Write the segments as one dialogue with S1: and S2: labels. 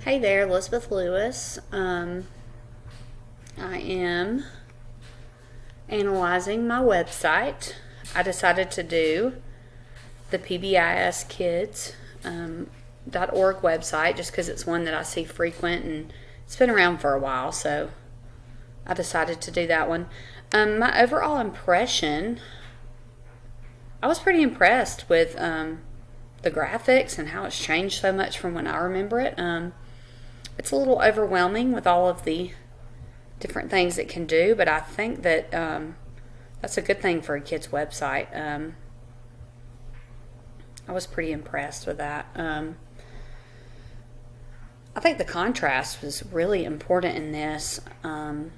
S1: Hey there, Elizabeth Lewis. I am analyzing my website. I decided to do the PBISkids.org website just because it's one that I see frequent and it's been around for a while, so I decided to do that one. My overall impression, I was pretty impressed with the graphics and how it's changed so much from when I remember it. It's a little overwhelming with all of the different things it can do, but I think that that's a good thing for a kid's website. I was pretty impressed with that. I think the contrast was really important in this. The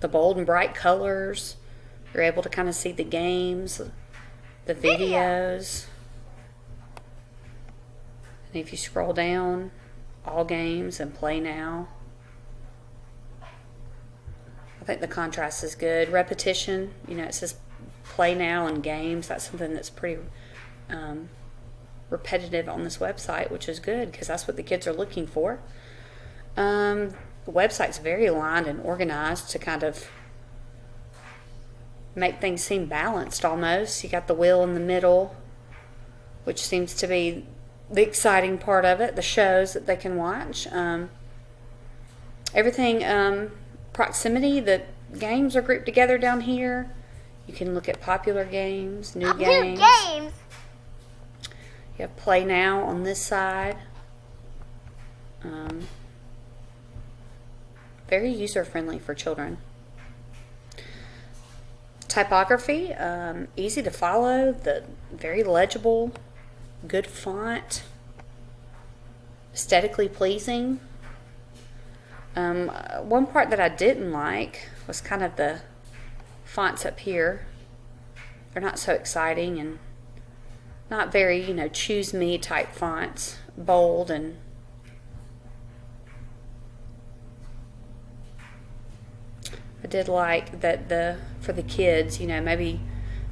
S1: bold and bright colors, you're able to kind of see the games, the videos. And if you scroll down, all games and play now. I think the contrast is good. Repetition, it says play now and games. That's something that's pretty repetitive on this website, which is good because that's what the kids are looking for. The website's very aligned and organized to kind of make things seem balanced almost. You got the wheel in the middle, which seems to be the exciting part of it, the shows that they can watch. Everything, proximity, the games are grouped together down here. You can look at popular games, new games. You have play now on this side. Very user-friendly for children. Typography, easy to follow, very legible, good font, aesthetically pleasing. One part that I didn't like was kind of the fonts up here. They're not so exciting and not very, choose me type fonts, bold and I did like that for the kids, maybe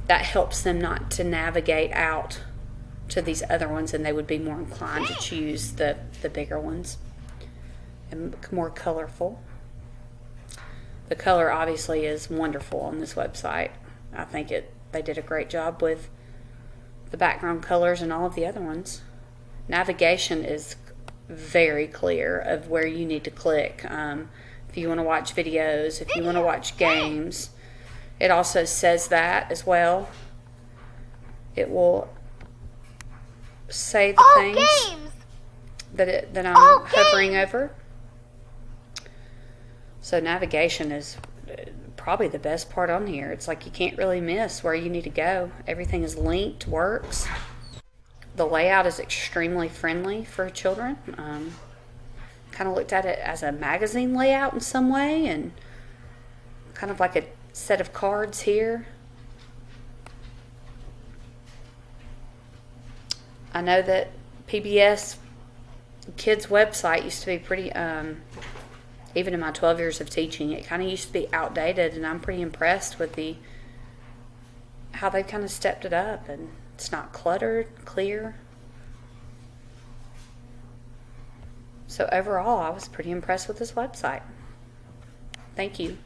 S1: that helps them not to navigate out to these other ones and they would be more inclined to choose the bigger ones and more colorful. The color obviously is wonderful on this website. I think they did a great job with the background colors and all of the other ones. Navigation is very clear of where you need to click. If you want to watch videos, if you want to watch games, it also says that as well. It will say the things that I'm hovering over. So navigation is probably the best part on here. It's like you can't really miss where you need to go. Everything is linked, works. The layout is extremely friendly for children. Kind of looked at it as a magazine layout in some way and kind of like a set of cards here. I know that PBS Kids website used to be pretty, even in my 12 years of teaching, it kind of used to be outdated, and I'm pretty impressed with how they kind of stepped it up, and it's not cluttered, clear. So overall, I was pretty impressed with this website. Thank you.